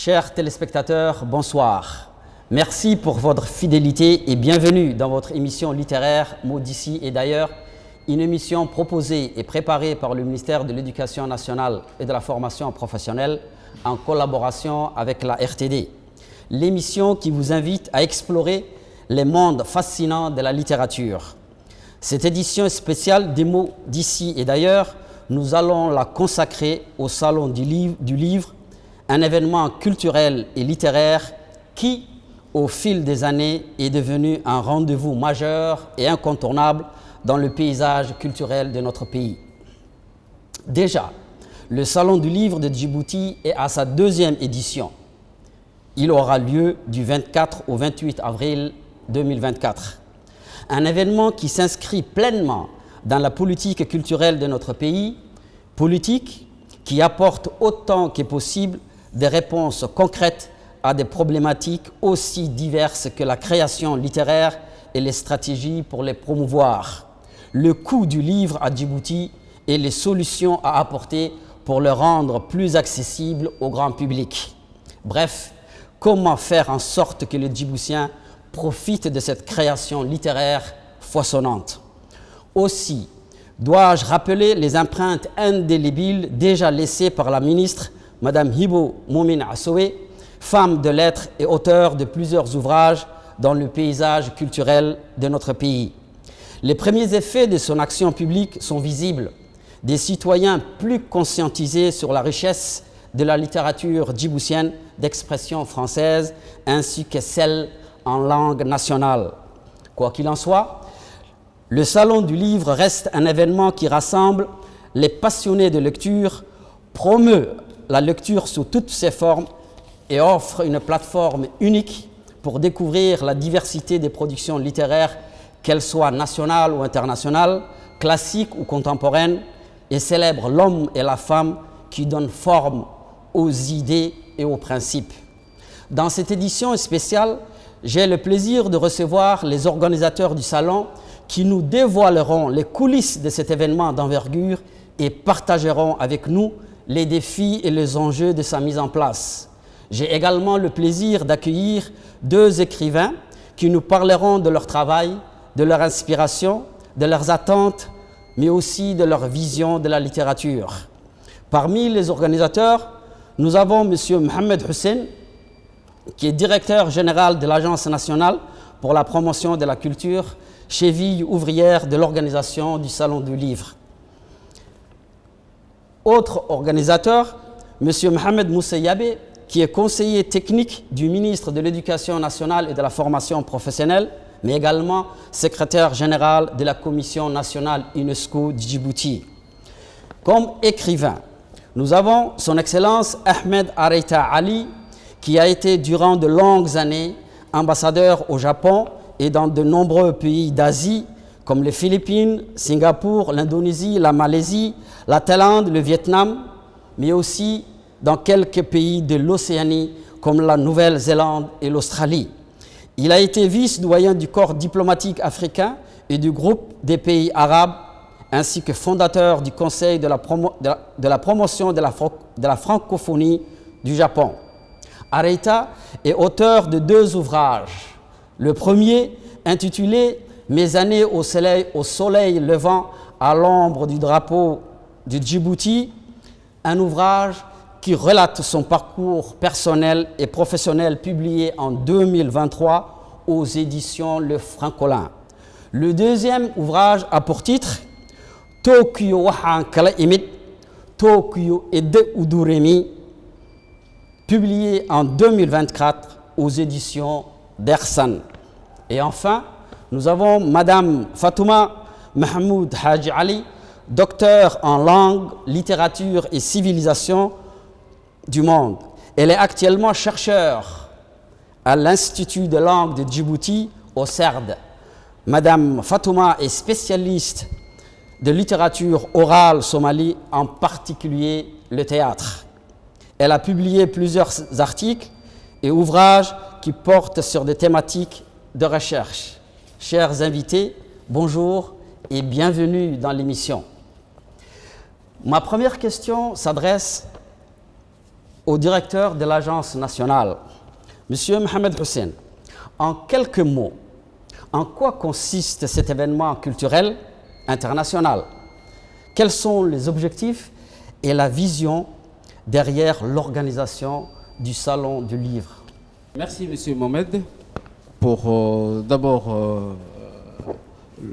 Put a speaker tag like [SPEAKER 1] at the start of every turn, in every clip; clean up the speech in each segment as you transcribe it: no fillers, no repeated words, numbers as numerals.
[SPEAKER 1] Chers téléspectateurs, bonsoir. Merci pour votre fidélité et bienvenue dans votre émission littéraire Mots d'ici et d'ailleurs, une émission proposée et préparée par le ministère de l'Éducation nationale et de la formation professionnelle en collaboration avec la RTD. L'émission qui vous invite à explorer les mondes fascinants de la littérature. Cette édition spéciale des Mots d'ici et d'ailleurs, nous allons la consacrer au Salon du Livre, un événement culturel et littéraire qui, au fil des années, est devenu un rendez-vous majeur et incontournable dans le paysage culturel de notre pays. Déjà, le Salon du Livre de Djibouti est à sa deuxième édition. Il aura lieu du 24 au 28 avril 2024. Un événement qui s'inscrit pleinement dans la politique culturelle de notre pays, politique qui apporte autant que possible des réponses concrètes à des problématiques aussi diverses que la création littéraire et les stratégies pour les promouvoir, le coût du livre à Djibouti et les solutions à apporter pour le rendre plus accessible au grand public. Bref, comment faire en sorte que les Djiboutiens profitent de cette création littéraire foisonnante. Aussi, dois-je rappeler les empreintes indélébiles déjà laissées par la ministre Madame Hibo Moumine Assoé, femme de lettres et auteure de plusieurs ouvrages dans le paysage culturel de notre pays. Les premiers effets de son action publique sont visibles. Des citoyens plus conscientisés sur la richesse de la littérature djiboutienne d'expression française ainsi que celle en langue nationale. Quoi qu'il en soit, le Salon du Livre reste un événement qui rassemble les passionnés de lecture, promeut la lecture sous toutes ses formes et offre une plateforme unique pour découvrir la diversité des productions littéraires, qu'elles soient nationales ou internationales, classiques ou contemporaines, et célèbre l'homme et la femme qui donnent forme aux idées et aux principes. Dans cette édition spéciale, j'ai le plaisir de recevoir les organisateurs du salon qui nous dévoileront les coulisses de cet événement d'envergure et partageront avec nous les défis et les enjeux de sa mise en place. J'ai également le plaisir d'accueillir deux écrivains qui nous parleront de leur travail, de leur inspiration, de leurs attentes, mais aussi de leur vision de la littérature. Parmi les organisateurs, nous avons M. Mohamed Hussein, qui est directeur général de l'Agence nationale pour la promotion de la culture, cheville ouvrière de l'organisation du Salon du Livre. Autre organisateur, M. Mohamed Moussayabe, qui est conseiller technique du ministre de l'Éducation nationale et de la formation professionnelle, mais également secrétaire général de la Commission nationale UNESCO Djibouti. Comme écrivain, nous avons son Excellence Ahmed Areita Ali, qui a été durant de longues années ambassadeur au Japon et dans de nombreux pays d'Asie, comme les Philippines, Singapour, l'Indonésie, la Malaisie, la Thaïlande, le Vietnam, mais aussi dans quelques pays de l'Océanie, comme la Nouvelle-Zélande et l'Australie. Il a été vice-doyen du corps diplomatique africain et du groupe des pays arabes, ainsi que fondateur du Conseil de la promotion de la francophonie du Japon. Areita est auteur de deux ouvrages. Le premier, intitulé « Mes années au soleil levant à l'ombre du drapeau du Djibouti », un ouvrage qui relate son parcours personnel et professionnel publié en 2023 aux éditions Le Francolin. Le deuxième ouvrage a pour titre « Tokyo Wahan Kala Imit, Tokyo Ede Uduremi », publié en 2024 aux éditions d'Ersan. Et enfin, nous avons Madame Fatouma Mahmoud Haji Ali, docteur en langue, littérature et civilisation du monde. Elle est actuellement chercheure à l'Institut de langue de Djibouti au CERD. Madame Fatouma est spécialiste de littérature orale somalie, en particulier le théâtre. Elle a publié plusieurs articles et ouvrages qui portent sur des thématiques de recherche. Chers invités, bonjour et bienvenue dans l'émission. Ma première question s'adresse au directeur de l'Agence nationale, M. Mohamed Hussein. En quelques mots, en quoi consiste cet événement culturel international? Quels sont les objectifs et la vision derrière l'organisation du Salon du Livre?
[SPEAKER 2] Merci M. Mohamed pour d'abord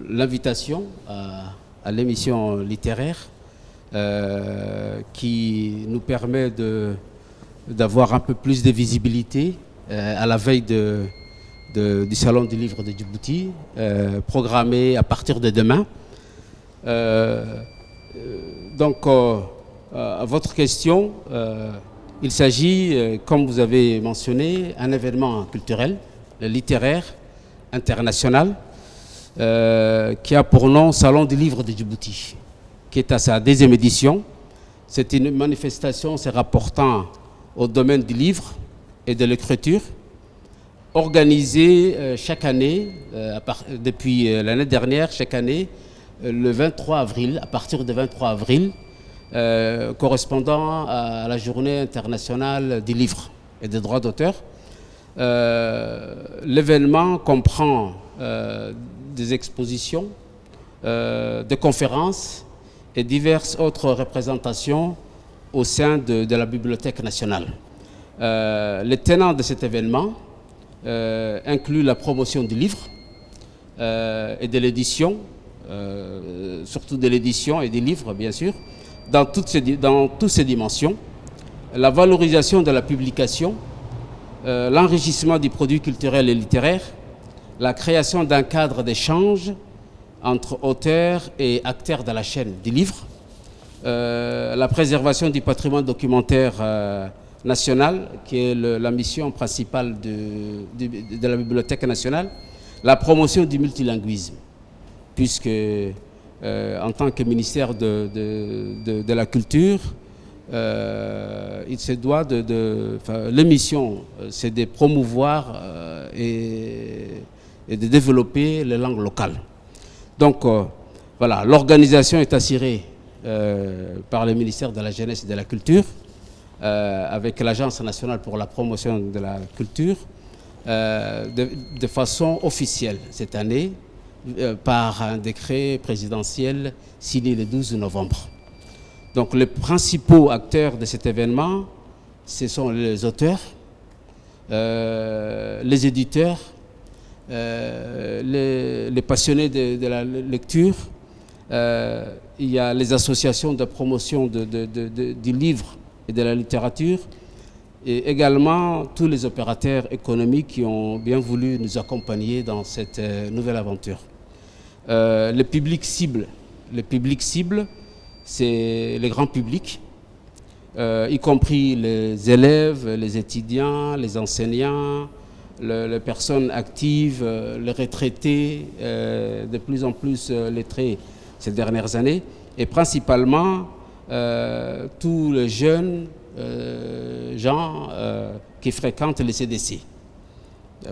[SPEAKER 2] l'invitation à l'émission littéraire qui nous permet d'avoir un peu plus de visibilité à la veille du Salon du Livre de Djibouti, programmé à partir de demain. Donc, à votre question, il s'agit, comme vous avez mentionné, un événement culturel, littéraire, international, qui a pour nom Salon du Livre de Djibouti, qui est à sa 2e édition. C'est une manifestation se rapportant au domaine du livre et de l'écriture, organisée chaque année, depuis l'année dernière, chaque année, le 23 avril, à partir du 23 avril, correspondant à la journée internationale du livre et des droits d'auteur. L'événement comprend des expositions, des conférences et diverses autres représentations au sein de la Bibliothèque nationale. Les tenants de cet événement incluent la promotion du livre et de l'édition, surtout de l'édition et des livres, bien sûr, dans toutes ces dimensions, la valorisation de la publication, l'enrichissement du produit culturel et littéraire, la création d'un cadre d'échange entre auteurs et acteurs de la chaîne du livre, la préservation du patrimoine documentaire national, qui est la mission principale de la Bibliothèque nationale, la promotion du multilinguisme, puisque en tant que ministère de la Culture, il se doit l'émission, c'est de promouvoir et de développer les langues locales. Donc, voilà, l'organisation est assurée par le ministère de la Jeunesse et de la Culture, avec l'Agence nationale pour la promotion de la culture, de façon officielle cette année, par un décret présidentiel signé le 12 novembre. Donc les principaux acteurs de cet événement, ce sont les auteurs, les éditeurs, les passionnés de la lecture. Il y a les associations de promotion du livre et de la littérature, et également tous les opérateurs économiques qui ont bien voulu nous accompagner dans cette nouvelle aventure. Le public cible, c'est le grand public, y compris les élèves, les étudiants, les enseignants, les personnes actives, les retraités, de plus en plus lettrés ces dernières années, et principalement tous les jeunes gens qui fréquentent les CDC.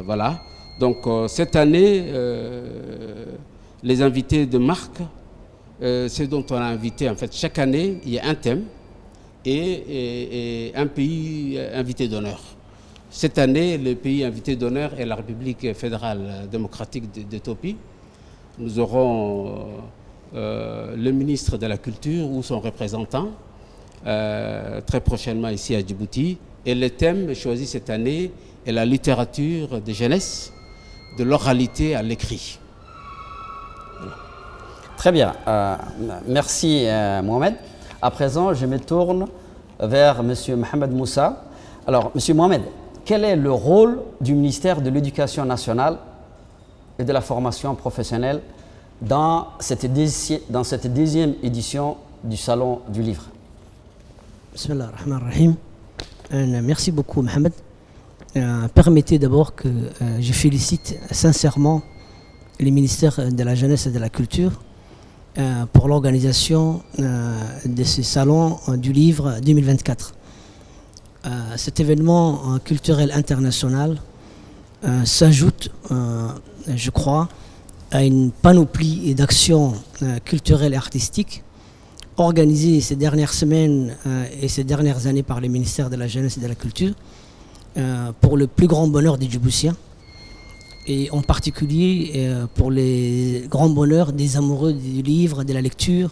[SPEAKER 2] Voilà. Donc cette année, les invités de marque, ce dont on a invité, en fait, chaque année, il y a un thème et un pays invité d'honneur. Cette année, le pays invité d'honneur est la République fédérale démocratique d'Éthiopie. Nous aurons le ministre de la Culture ou son représentant, très prochainement ici à Djibouti. Et le thème choisi cette année est la littérature de jeunesse, de l'oralité à l'écrit. Voilà.
[SPEAKER 1] Très bien. Merci Mohamed. À présent, je me tourne vers M. Mohamed Moussa. Alors, M. Mohamed, quel est le rôle du ministère de l'Éducation nationale et de la formation professionnelle dans cette 2e édition du Salon du Livre?
[SPEAKER 3] Bismillah ar-Rahman ar-Rahim. Merci beaucoup Mohamed. Permettez d'abord que je félicite sincèrement le ministère de la Jeunesse et de la Culture pour l'organisation de ce Salon du Livre 2024. Cet événement culturel international s'ajoute, je crois, à une panoplie d'actions culturelles et artistiques organisé ces dernières semaines et ces dernières années par le ministère de la Jeunesse et de la Culture pour le plus grand bonheur des Djiboutiens et en particulier pour les grands bonheurs des amoureux du livre, de la lecture,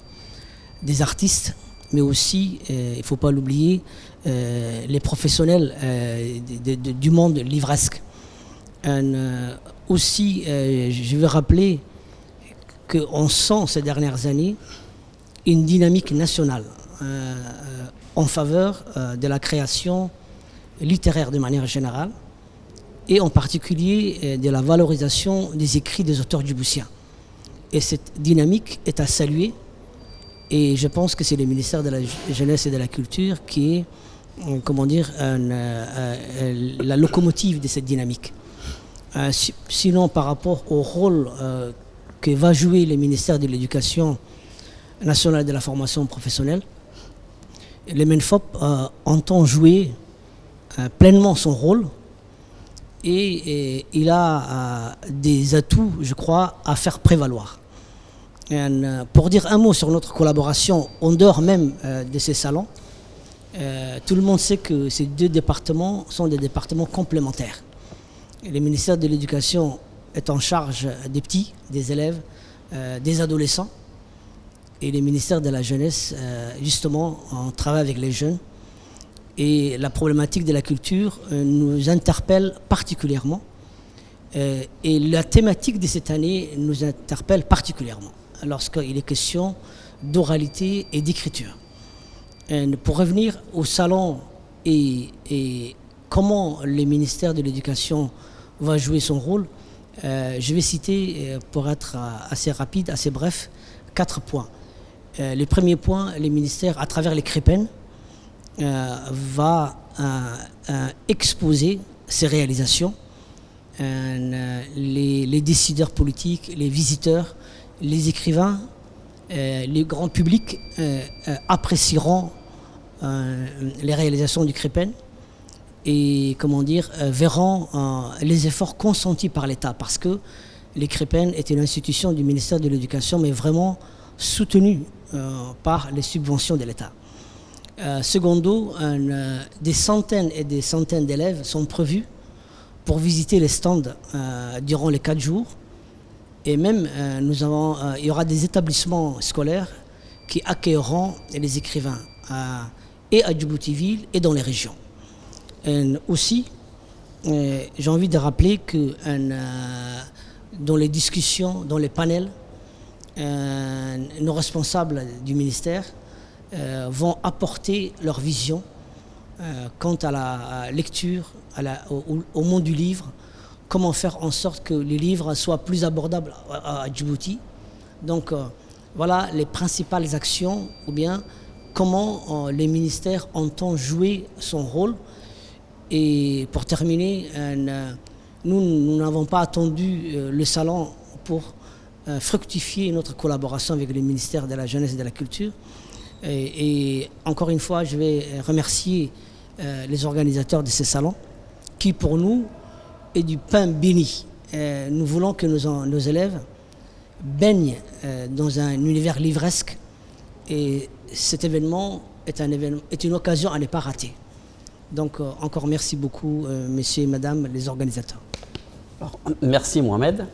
[SPEAKER 3] des artistes, mais aussi, il ne faut pas l'oublier, les professionnels du monde livresque. Aussi, je veux rappeler qu'on sent ces dernières années une dynamique nationale en faveur de la création littéraire de manière générale et en particulier de la valorisation des écrits des auteurs djiboutiens. Et cette dynamique est à saluer et je pense que c'est le ministère de la Jeunesse et de la Culture qui est, la locomotive de cette dynamique. Sinon, par rapport au rôle que va jouer le ministère de l'Éducation nationale et de la formation professionnelle, le MENFOP entend jouer pleinement son rôle et il a des atouts, je crois, à faire prévaloir. Pour dire un mot sur notre collaboration en dehors même de ces salons, tout le monde sait que ces deux départements sont des départements complémentaires. Le ministère de l'Éducation est en charge des petits, des élèves, des adolescents. Et le ministère de la Jeunesse, justement, on travaille avec les jeunes. Et la problématique de la culture nous interpelle particulièrement. Et la thématique de cette année nous interpelle particulièrement lorsqu'il est question d'oralité et d'écriture. Pour revenir au salon et comment le ministère de l'Éducation va jouer son rôle, je vais citer, pour être assez rapide, assez bref, 4 points. Le premier point, le ministère, à travers les CREPEN, va exposer ses réalisations. Les décideurs politiques, les visiteurs, les écrivains, les grands publics apprécieront les réalisations du CREPEN et verront les efforts consentis par l'État, parce que les CREPEN est une institution du ministère de l'Éducation, mais vraiment soutenue par les subventions de l'État. Secondo, des centaines et des centaines d'élèves sont prévus pour visiter les stands durant les 4 jours. Et même, il y aura des établissements scolaires qui accueilleront les écrivains et à Djibouti-Ville et dans les régions. Aussi, j'ai envie de rappeler que dans les discussions, dans les panels, nos responsables du ministère vont apporter leur vision quant à la lecture, au monde du livre, comment faire en sorte que les livres soient plus abordables à Djibouti. Donc voilà les principales actions, ou bien comment le ministère entend jouer son rôle. Et pour terminer, nous n'avons pas attendu le salon pour fructifier notre collaboration avec le ministère de la Jeunesse et de la Culture. Et encore une fois, je vais remercier les organisateurs de ces salons qui, pour nous, est du pain béni. Nous voulons que nos élèves baignent dans un univers livresque et cet événement est une occasion à ne pas rater. Donc encore merci beaucoup, messieurs et madame les organisateurs.
[SPEAKER 1] Alors, merci Mohamed.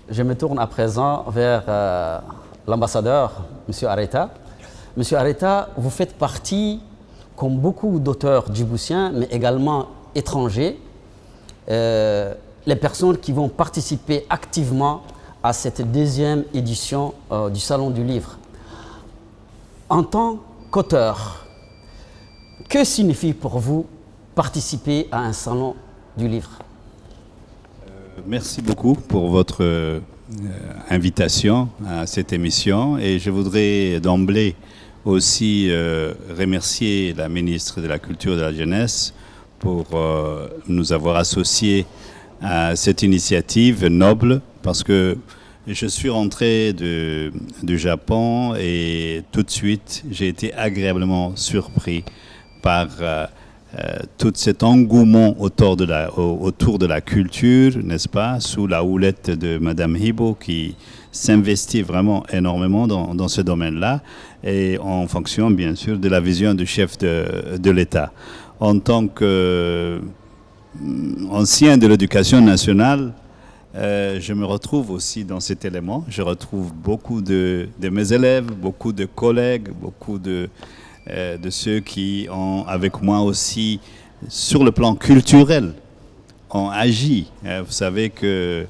[SPEAKER 1] Je me tourne à présent vers l'ambassadeur, M. Areta. Monsieur Areta, vous faites partie, comme beaucoup d'auteurs djiboutiens, mais également étrangers, les personnes qui vont participer activement à cette 2e édition du Salon du Livre. En tant qu'auteur, que signifie pour vous participer à un Salon du Livre?
[SPEAKER 4] Merci beaucoup pour votre invitation à cette émission et je voudrais d'emblée aussi remercier la ministre de la Culture et de la Jeunesse pour nous avoir associés à cette initiative noble parce que je suis rentré du Japon et tout de suite j'ai été agréablement surpris par tout cet engouement autour de la culture, n'est-ce pas, sous la houlette de Madame Hibo qui s'investit vraiment énormément dans ce domaine-là, et en fonction, bien sûr, de la vision du chef de l'État. En tant qu'ancien de l'éducation nationale, je me retrouve aussi dans cet élément. Je retrouve beaucoup de mes élèves, beaucoup de collègues, beaucoup de ceux qui ont, avec moi aussi, sur le plan culturel, ont agi. Vous savez que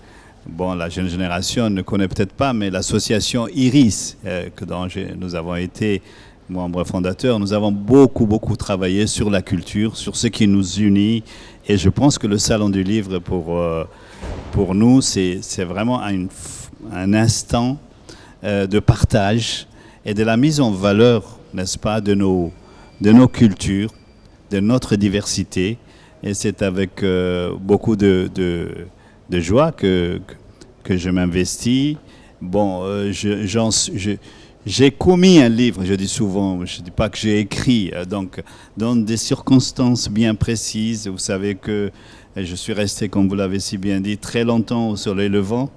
[SPEAKER 4] la jeune génération ne connaît peut-être pas, mais l'association IRIS, dont nous avons été membres fondateurs, nous avons beaucoup travaillé sur la culture, sur ce qui nous unit. Et je pense que le Salon du Livre, pour nous, c'est vraiment un instant de partage et de la mise en valeur, n'est-ce pas, de nos cultures, de notre diversité. Et c'est avec beaucoup de joie que je m'investis. J'ai commis un livre, je dis souvent, je ne dis pas que j'ai écrit, donc dans des circonstances bien précises. Vous savez que je suis resté, comme vous l'avez si bien dit, très longtemps au soleil levant,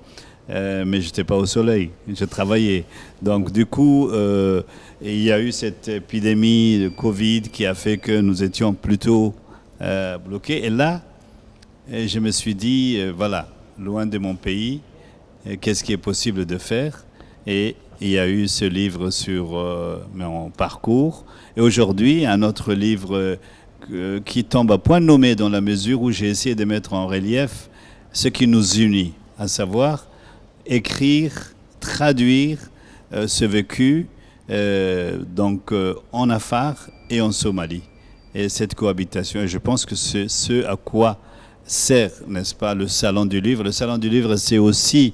[SPEAKER 4] mais je n'étais pas au soleil, je travaillais. Donc du coup, il y a eu cette épidémie de Covid qui a fait que nous étions plutôt bloqués. Et là, je me suis dit, voilà, loin de mon pays, qu'est-ce qui est possible de faire? Et il y a eu ce livre sur mon parcours. Et aujourd'hui, un autre livre qui tombe à point nommé dans la mesure où j'ai essayé de mettre en relief ce qui nous unit, à savoir écrire, traduire ce vécu en Afar et en Somalie. Et cette cohabitation, et je pense que c'est ce à quoi sert, n'est-ce pas, le Salon du Livre. Le Salon du Livre, c'est aussi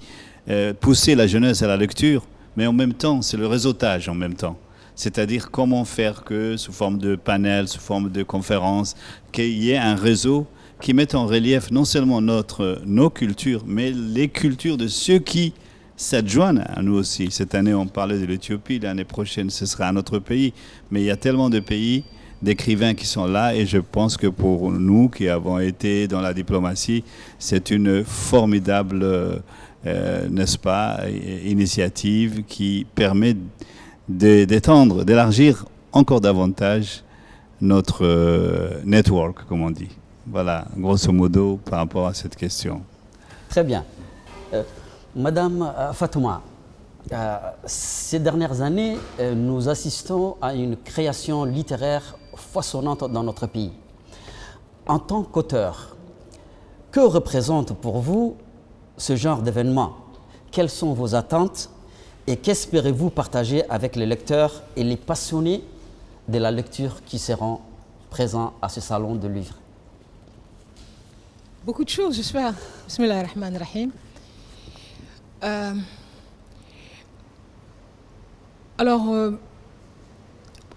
[SPEAKER 4] pousser la jeunesse à la lecture, mais en même temps, c'est le réseautage en même temps. C'est-à-dire comment faire que, sous forme de panel, sous forme de conférences, qu'il y ait un réseau qui mette en relief non seulement nos cultures, mais les cultures de ceux qui s'adjoignent à nous aussi. Cette année, on parlait de l'Éthiopie, l'année prochaine, ce sera un autre pays. Mais il y a tellement de pays, d'écrivains qui sont là, et je pense que pour nous qui avons été dans la diplomatie, c'est une formidable, n'est-ce pas, initiative qui permet d'étendre, d'élargir encore davantage notre network, comme on dit. Voilà, grosso modo, par rapport à cette question.
[SPEAKER 1] Très bien. Madame Fatouma, ces dernières années, nous assistons à une création littéraire foisonnante dans notre pays. En tant qu'auteur, que représente pour vous ce genre d'événement? Quelles sont vos attentes et qu'espérez-vous partager avec les lecteurs et les passionnés de la lecture qui seront présents à ce salon de livres?
[SPEAKER 5] Beaucoup de choses, j'espère. Bismillah ar-Rahman ar-Rahim.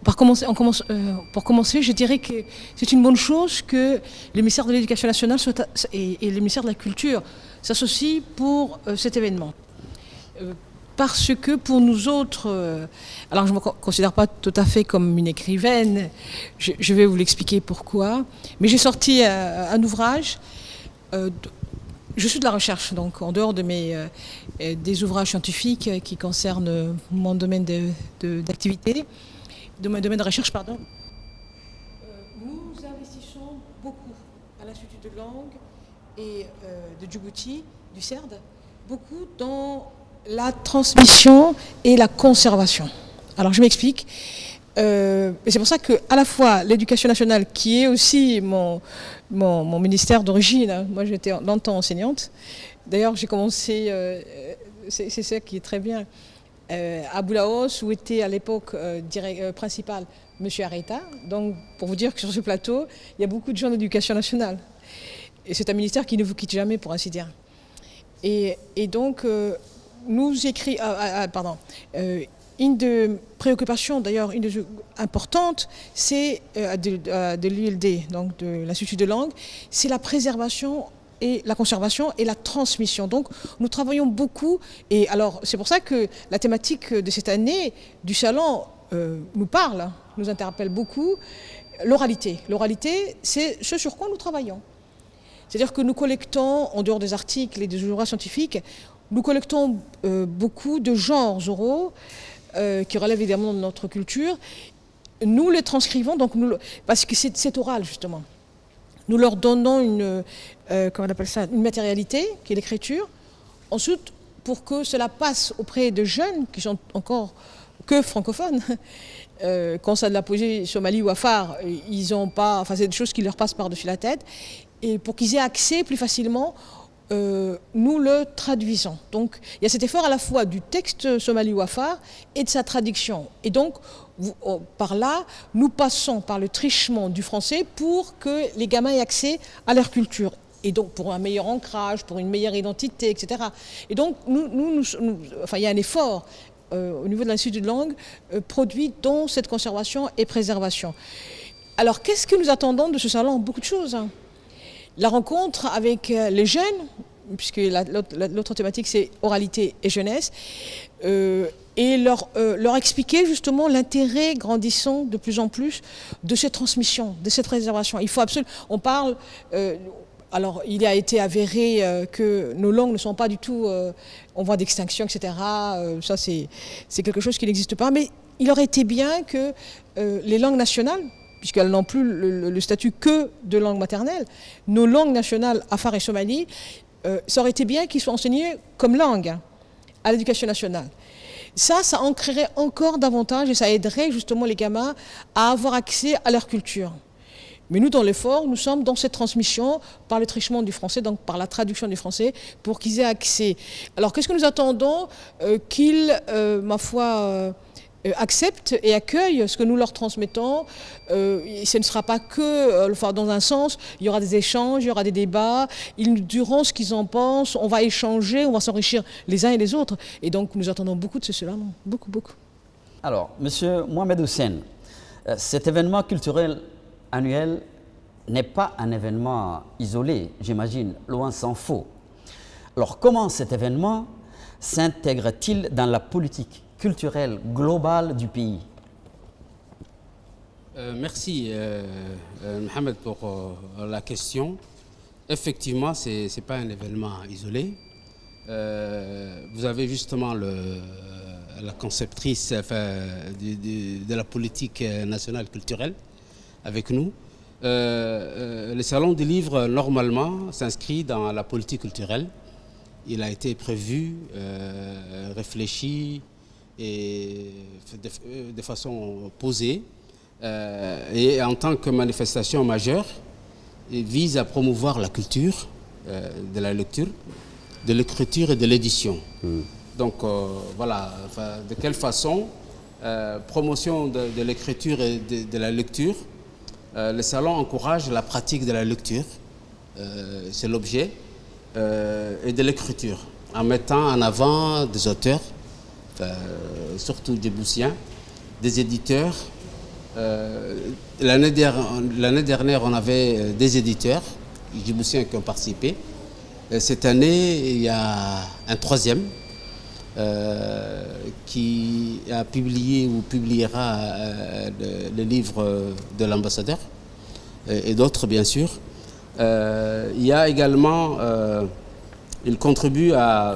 [SPEAKER 5] Pour commencer, je dirais que c'est une bonne chose que le ministère de l'Éducation nationale et le ministère de la Culture s'associent pour cet événement. Parce que pour nous autres, alors je ne me considère pas tout à fait comme une écrivaine, je vais vous l'expliquer pourquoi, mais j'ai sorti un ouvrage. Je suis de la recherche, donc en dehors de des ouvrages scientifiques qui concernent mon domaine d'activité, de mon domaine de recherche, pardon. Nous investissons beaucoup à l'Institut de langue et de Djibouti, du CERD, beaucoup dans la transmission et la conservation. Alors je m'explique. Et c'est pour ça qu'à la fois l'éducation nationale, qui est aussi mon ministère d'origine, moi j'étais longtemps enseignante, d'ailleurs j'ai commencé, c'est ça qui est très bien, à Boulaos, où était à l'époque principal M. Areta. Donc pour vous dire que sur ce plateau, il y a beaucoup de gens d'éducation nationale. Et c'est un ministère qui ne vous quitte jamais, pour ainsi dire. Et donc, une de préoccupations, d'ailleurs, importante, c'est de l'ILD, donc de l'Institut de langue, c'est la préservation et la conservation et la transmission. Donc, nous travaillons beaucoup. Et alors, c'est pour ça que la thématique de cette année du salon nous parle, nous interpelle beaucoup. L'oralité. L'oralité, c'est ce sur quoi nous travaillons. C'est-à-dire que nous collectons, en dehors des articles et des ouvrages scientifiques, nous collectons beaucoup de genres oraux qui relèvent évidemment de notre culture. Nous les transcrivons, donc parce que c'est oral justement. Nous leur donnons comment on appelle ça, une matérialité, qui est l'écriture. Ensuite, pour que cela passe auprès de jeunes qui sont encore que francophones, quand ça de la poésie somali ou afar, ils ont pas, enfin c'est des choses qui leur passent par-dessus la tête. Et pour qu'ils aient accès plus facilement, nous le traduisons. Donc il y a cet effort à la fois du texte somali ou afar et de sa traduction. Et donc par là, nous passons par le trichement du français pour que les gamins aient accès à leur culture. Et donc pour un meilleur ancrage, pour une meilleure identité, etc. Et donc enfin, il y a un effort au niveau de l'Institut de langue produit dans cette conservation et préservation. Alors qu'est-ce que nous attendons de ce salon? Beaucoup de choses. Hein. La rencontre avec les jeunes, puisque l'autre thématique c'est oralité et jeunesse, et leur expliquer justement l'intérêt grandissant de plus en plus de cette transmission, de cette préservation. Il faut absolument, on parle, alors il a été avéré que nos langues ne sont pas du tout en voie d'extinction, etc. Ça c'est quelque chose qui n'existe pas, mais il aurait été bien que les langues nationales, puisqu'elles n'ont plus le statut que de langue maternelle, nos langues nationales, afar et somali, ça aurait été bien qu'ils soient enseignés comme langue à l'éducation nationale. Ça ancrerait encore davantage et ça aiderait justement les gamins à avoir accès à leur culture. Mais nous, dans l'effort, nous sommes dans cette transmission par le trichement du français, donc par la traduction du français, pour qu'ils aient accès. Alors, qu'est-ce que nous attendons? Qu'ils, ma foi, acceptent et accueillent ce que nous leur transmettons. Ce ne sera pas que enfin, dans un sens, il y aura des échanges, il y aura des débats, ils nous diront ce qu'ils en pensent, on va échanger, on va s'enrichir les uns et les autres. Et donc nous attendons beaucoup de cela, beaucoup, beaucoup.
[SPEAKER 1] Alors, Monsieur Mohamed Hussein, cet événement culturel annuel n'est pas un événement isolé, j'imagine, loin s'en faut. Alors, comment cet événement s'intègre-t-il dans la politique culturelle globale du pays?
[SPEAKER 2] Merci Mohamed pour la question. Effectivement, ce n'est pas un événement isolé. Vous avez justement la conceptrice de la politique nationale culturelle avec nous. Le salon du livre, normalement, s'inscrit dans la politique culturelle. Il a été prévu, réfléchi et de façon posée. Et en tant que manifestation majeure, il vise à promouvoir la culture de la lecture, de l'écriture et de l'édition. Donc voilà, de quelle façon, promotion de l'écriture et de la lecture, le salon encourage la pratique de la lecture, c'est l'objet, et de l'écriture, en mettant en avant des auteurs, surtout des Boussiens, des éditeurs. L'année dernière, on avait des éditeurs djiboutiens qui ont participé. Cette année, il y a un troisième qui a publié ou publiera le livre de l'ambassadeur et d'autres, bien sûr. Il y a également, il contribue en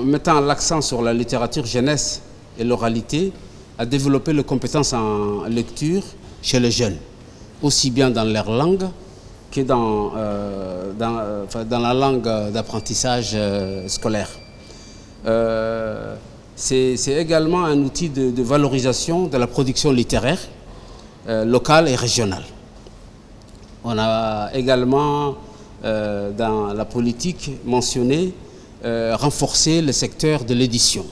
[SPEAKER 2] mettant l'accent sur la littérature jeunesse et l'oralité, à développer les compétences en lecture chez les jeunes, aussi bien dans leur langue que dans la langue d'apprentissage scolaire. C'est également un outil de valorisation de la production littéraire locale et régionale. On a également, dans la politique, mentionné renforcer le secteur de l'édition.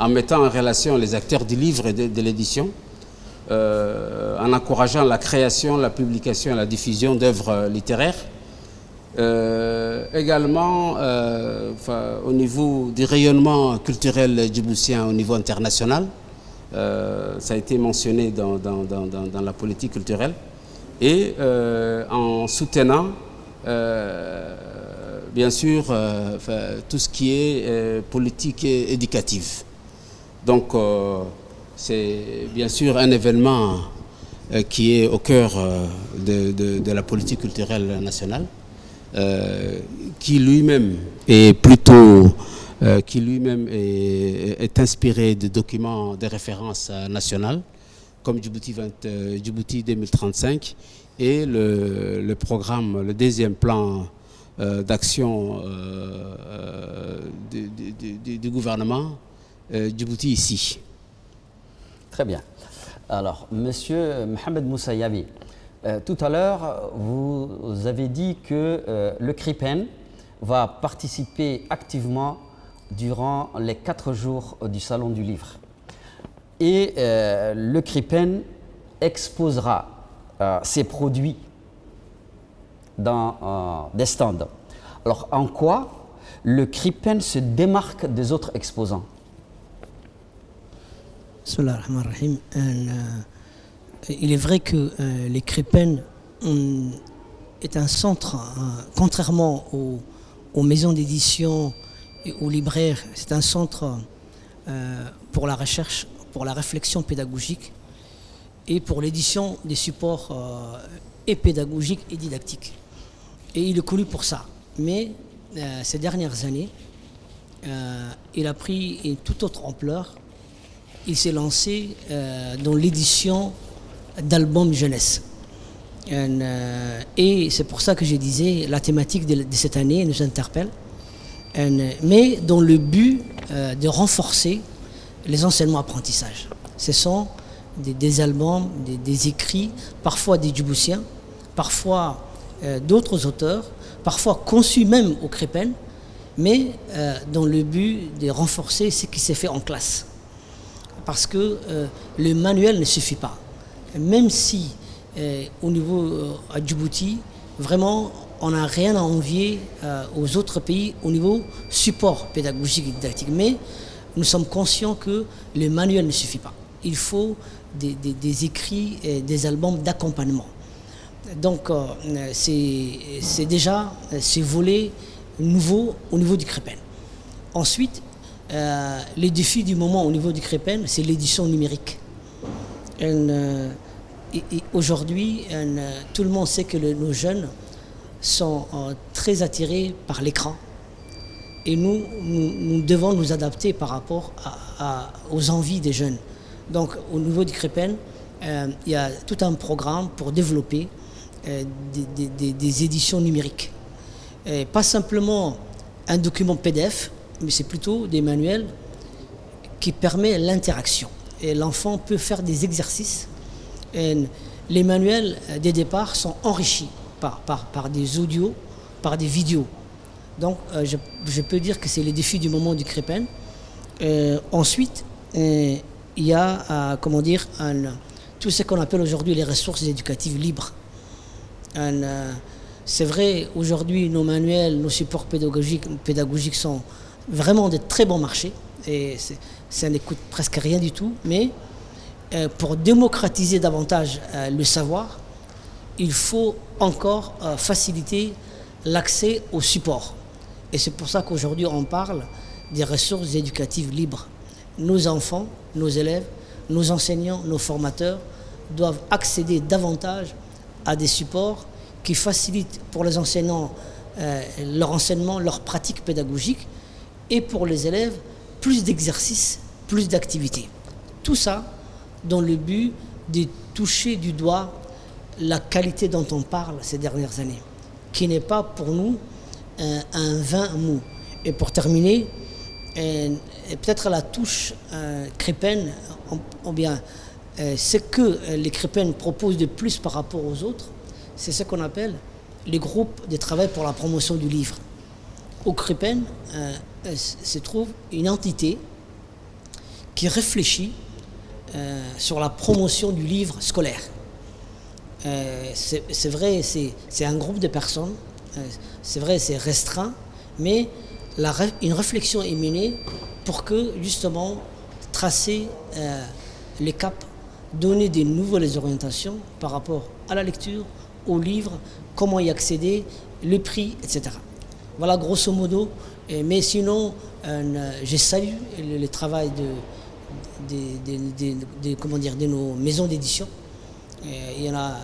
[SPEAKER 2] En mettant en relation les acteurs du livre et de l'édition, en encourageant la création, la publication et la diffusion d'œuvres littéraires. Également, au niveau du rayonnement culturel djiboutien au niveau international, ça a été mentionné dans la politique culturelle, et en soutenant, bien sûr, tout ce qui est politique et éducative. Donc, c'est bien sûr un événement qui est au cœur de la politique culturelle nationale. qui lui-même est plutôt qui lui-même est inspiré de documents de référence nationales comme Djibouti 2035 et le programme, le deuxième plan d'action du gouvernement Djibouti ici.
[SPEAKER 1] Très bien. Alors, Monsieur Mohamed Moussayavi, tout à l'heure, vous avez dit que le CRIPEN va participer activement durant les 4 jours du Salon du Livre. Et le CRIPEN exposera ses produits dans des stands. Alors, en quoi le CRIPEN se démarque des autres exposants?
[SPEAKER 3] Il est vrai que les CRIPEN est un centre, contrairement aux maisons d'édition et aux libraires, c'est un centre pour la recherche, pour la réflexion pédagogique et pour l'édition des supports et pédagogiques et didactiques. Et il est connu pour ça. Mais ces dernières années, il a pris une toute autre ampleur. Il s'est lancé dans l'édition d'albums jeunesse. Et c'est pour ça que je disais, la thématique de cette année nous interpelle, mais dans le but de renforcer les enseignements apprentissages. Ce sont des albums, des écrits, parfois des Djiboutiens, parfois d'autres auteurs, parfois conçus même au CRIPEN, mais dans le but de renforcer ce qui s'est fait en classe. Parce que le manuel ne suffit pas. Même si au niveau à Djibouti, vraiment, on n'a rien à envier aux autres pays au niveau support pédagogique et didactique. Mais nous sommes conscients que le manuel ne suffit pas. Il faut des écrits et des albums d'accompagnement. Donc, c'est déjà ces volets nouveaux au niveau du CRIPEN. Ensuite, les défis du moment au niveau du CRIPEN, c'est l'édition numérique. Aujourd'hui, tout le monde sait que nos jeunes sont très attirés par l'écran. Et nous devons nous adapter par rapport aux envies des jeunes. Donc, au niveau du CRIPEN, il y a tout un programme pour développer des éditions numériques. Et pas simplement un document PDF, mais c'est plutôt des manuels qui permettent l'interaction. Et l'enfant peut faire des exercices. Et les manuels des départs sont enrichis par des audios, par des vidéos. Donc je peux dire que c'est les défis du moment du CRIPEN. Ensuite, il y a tout ce qu'on appelle aujourd'hui les ressources éducatives libres. C'est vrai, aujourd'hui, nos manuels, nos supports pédagogiques sont vraiment de très bons marchés et ça ne coûte presque rien du tout. Mais pour démocratiser davantage le savoir, il faut encore faciliter l'accès aux supports. Et c'est pour ça qu'aujourd'hui, on parle des ressources éducatives libres. Nos enfants, nos élèves, nos enseignants, nos formateurs doivent accéder davantage à des supports qui facilitent pour les enseignants leur enseignement, leur pratique pédagogique, et pour les élèves, plus d'exercices, plus d'activités. Tout ça dans le but de toucher du doigt la qualité dont on parle ces dernières années, qui n'est pas pour nous un vin mou. Et pour terminer, peut-être la touche CRIPEN, ou bien ce que les CRIPEN proposent de plus par rapport aux autres, c'est ce qu'on appelle les groupes de travail pour la promotion du livre. Au CRIPEN se trouve une entité qui réfléchit sur la promotion du livre scolaire. C'est vrai, c'est un groupe de personnes, c'est vrai, c'est restreint, mais une réflexion est menée pour que, justement, tracer les caps, donner des nouvelles orientations par rapport à la lecture, aux livres, comment y accéder, le prix, etc. Voilà, grosso modo. Mais sinon, je salue le travail de nos maisons d'édition. Il y a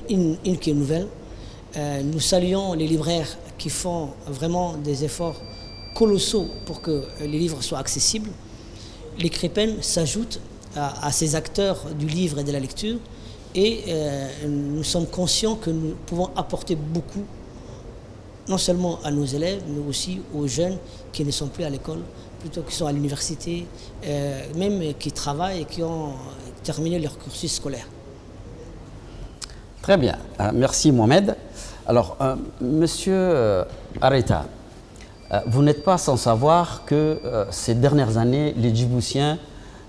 [SPEAKER 3] une qui est nouvelle, Nous saluons les libraires qui font vraiment des efforts colossaux pour que les livres soient accessibles. Les Crépen s'ajoutent à ces acteurs du livre et de la lecture et nous sommes conscients que nous pouvons apporter beaucoup, non seulement à nos élèves, mais aussi aux jeunes qui ne sont plus à l'école, plutôt qui sont à l'université, même qui travaillent et qui ont terminé leur cursus scolaire.
[SPEAKER 1] Très bien. Merci Mohamed. Alors, Monsieur Areta, vous n'êtes pas sans savoir que ces dernières années, les Djiboutiens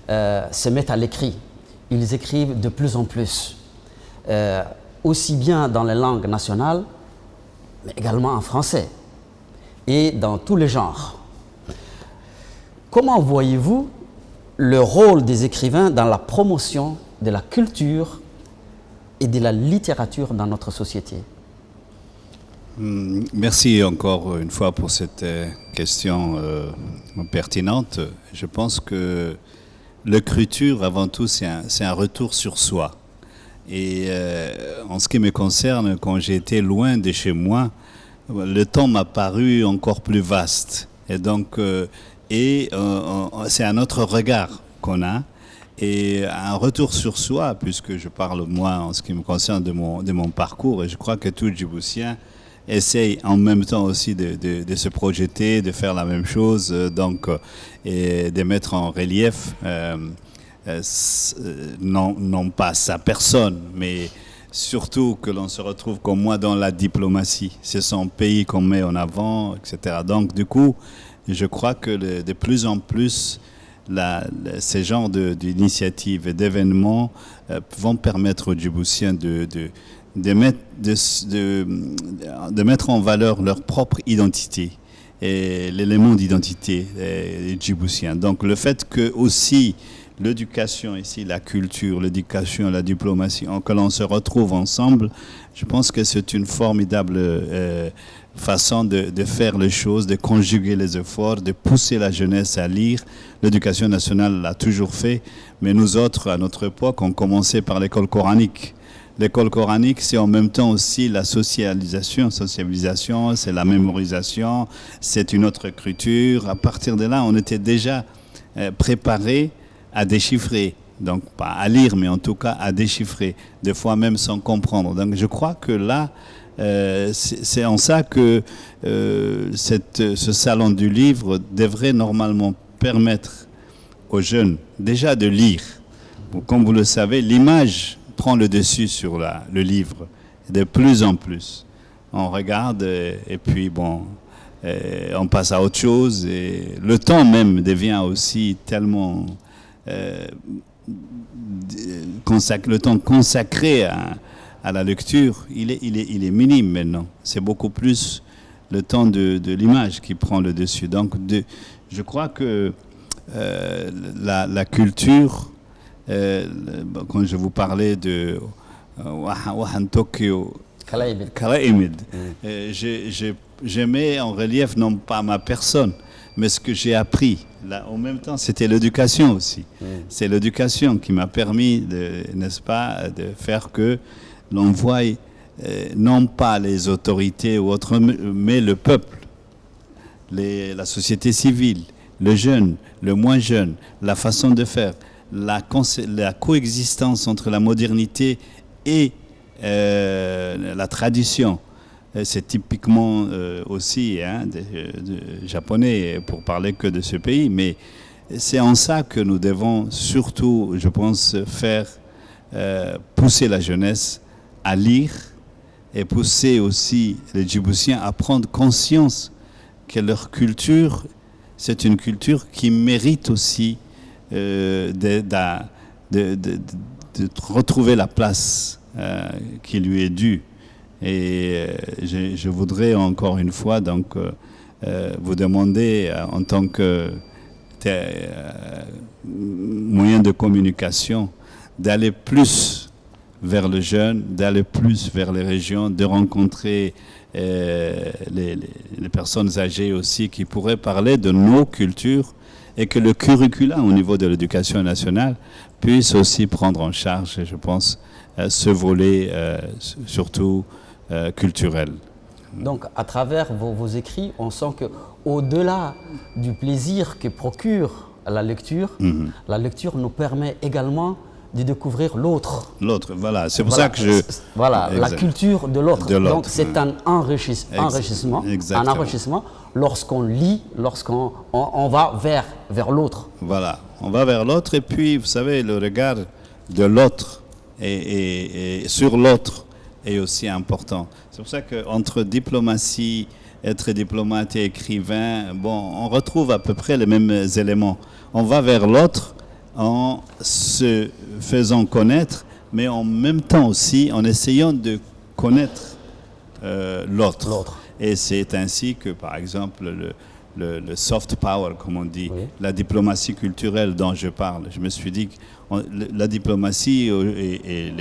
[SPEAKER 1] se mettent à l'écrit. Ils écrivent de plus en plus, aussi bien dans les langues nationales, mais également en français, et dans tous les genres. Comment voyez-vous le rôle des écrivains dans la promotion de la culture et de la littérature dans notre société?
[SPEAKER 4] Merci encore une fois pour cette question pertinente. Je pense que l'écriture, avant tout, c'est un retour sur soi. Et en ce qui me concerne, quand j'ai été loin de chez moi, le temps m'a paru encore plus vaste. Et donc, c'est un autre regard qu'on a. Et un retour sur soi, puisque je parle, moi, en ce qui me concerne, de mon parcours, et je crois que tout Djiboutien essaye en même temps aussi de se projeter, de faire la même chose, et de mettre en relief, non pas sa personne, mais surtout que l'on se retrouve comme moi dans la diplomatie. C'est son pays qu'on met en avant, etc. Donc du coup, je crois que de plus en plus, ces genres d'initiatives et d'événements vont permettre aux Djiboutiens de mettre en valeur leur propre identité et l'élément d'identité des Djiboutiens. Donc le fait que aussi l'éducation ici, la culture, l'éducation, la diplomatie, que l'on se retrouve ensemble, je pense que c'est une formidable façon de faire les choses, de conjuguer les efforts, de pousser la jeunesse à lire. L'éducation nationale l'a toujours fait, mais nous autres, à notre époque, on commençait par l'école coranique. L'école coranique, c'est en même temps aussi la socialisation, c'est la mémorisation, c'est une autre écriture. À partir de là, on était déjà préparés à déchiffrer, donc pas à lire, mais en tout cas à déchiffrer, des fois même sans comprendre. Donc je crois que là, c'est en ça que ce salon du livre devrait normalement permettre aux jeunes déjà de lire. Comme vous le savez, l'image prend le dessus sur le livre, de plus en plus. On regarde et puis bon, on passe à autre chose. Et le temps même devient aussi tellement... le temps consacré à la lecture, il est minime maintenant. C'est beaucoup plus le temps de l'image qui prend le dessus. Donc je crois que la culture... quand je vous parlais de Wahan Tokyo, Karaïmid, je mets en relief non pas ma personne, mais ce que j'ai appris. Là, en même temps, c'était l'éducation aussi. C'est l'éducation qui m'a permis, n'est-ce pas, de faire que l'on voie non pas les autorités ou autres, mais le peuple, la société civile, le jeune, le moins jeune, la façon de faire. La coexistence entre la modernité et la tradition. C'est typiquement aussi japonais pour parler que de ce pays, mais c'est en ça que nous devons surtout, je pense, faire pousser la jeunesse à lire et pousser aussi les Djiboutiens à prendre conscience que leur culture, c'est une culture qui mérite aussi de retrouver la place qui lui est due. Et je voudrais encore une fois donc vous demander en tant que moyen de communication d'aller plus vers le jeune, d'aller plus vers les régions, de rencontrer les personnes âgées aussi qui pourraient parler de nos cultures, et que le curriculum au niveau de l'éducation nationale puisse aussi prendre en charge, je pense, ce volet surtout culturelle.
[SPEAKER 1] Donc, à travers vos écrits, on sent que au-delà du plaisir que procure la lecture nous permet également de découvrir l'autre.
[SPEAKER 4] L'autre, voilà. C'est pour ça que je...
[SPEAKER 1] Voilà, la
[SPEAKER 4] Exact.
[SPEAKER 1] culture de l'autre. Donc, c'est un enrichissement,
[SPEAKER 4] Exactement.
[SPEAKER 1] un enrichissement lorsqu'on lit, lorsqu'on on va vers l'autre.
[SPEAKER 4] Voilà, on va vers l'autre et puis, vous savez, le regard de l'autre et sur l'autre est aussi important. C'est pour ça qu'entre diplomatie, être diplomate et écrivain, bon, on retrouve à peu près les mêmes éléments. On va vers l'autre en se faisant connaître, mais en même temps aussi en essayant de connaître l'autre. Et c'est ainsi que, par exemple, le soft power, comme on dit, la diplomatie culturelle dont je parle, je me suis dit que la diplomatie et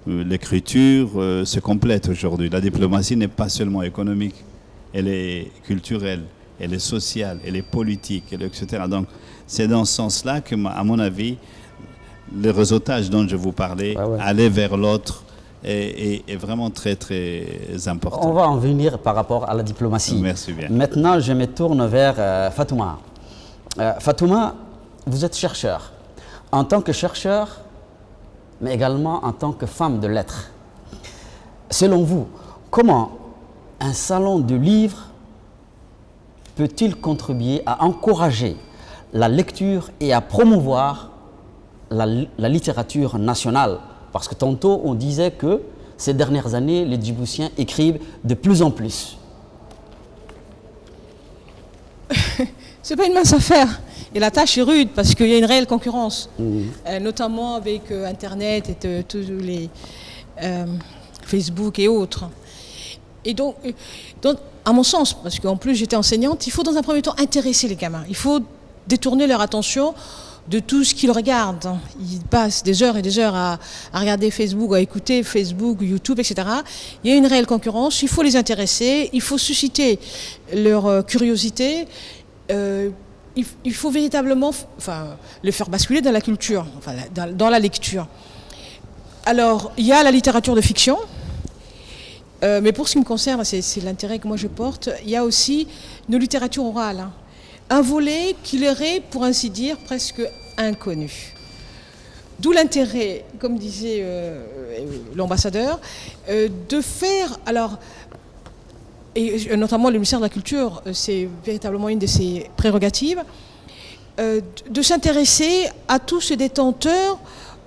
[SPEAKER 4] l'écriture se complètent aujourd'hui. La diplomatie n'est pas seulement économique, elle est culturelle, elle est sociale, elle est politique, etc. Donc, c'est dans ce sens-là que, à mon avis, le réseautage dont je vous parlais, aller vers l'autre, est vraiment très, très important.
[SPEAKER 1] On va en venir par rapport à la diplomatie.
[SPEAKER 4] Merci bien.
[SPEAKER 1] Maintenant, je me tourne vers Fatouma. Fatouma, vous êtes chercheur. En tant que chercheur, mais également en tant que femme de lettres, selon vous, comment un salon de livres peut-il contribuer à encourager la lecture et à promouvoir la littérature nationale? Parce que tantôt, on disait que ces dernières années, les Djiboutiens écrivent de plus en plus.
[SPEAKER 5] C'est pas une mince affaire. Et la tâche est rude parce qu'il y a une réelle concurrence, notamment avec Internet et tous les Facebook et autres. Et donc, à mon sens, parce qu'en plus j'étais enseignante, il faut dans un premier temps intéresser les gamins. Il faut détourner leur attention de tout ce qu'ils regardent. Ils passent des heures et des heures à regarder Facebook, à écouter Facebook, YouTube, etc. Il y a une réelle concurrence, il faut les intéresser, il faut susciter leur curiosité. Il faut véritablement le faire basculer dans la culture, dans la lecture. Alors, il y a la littérature de fiction, mais pour ce qui me concerne, c'est l'intérêt que moi je porte, il y a aussi nos littératures orales. Un volet qui leur est, pour ainsi dire, presque inconnu. D'où l'intérêt, comme disait l'ambassadeur, de faire... Alors, et notamment le ministère de la Culture, c'est véritablement une de ses prérogatives, de s'intéresser à tous ces détenteurs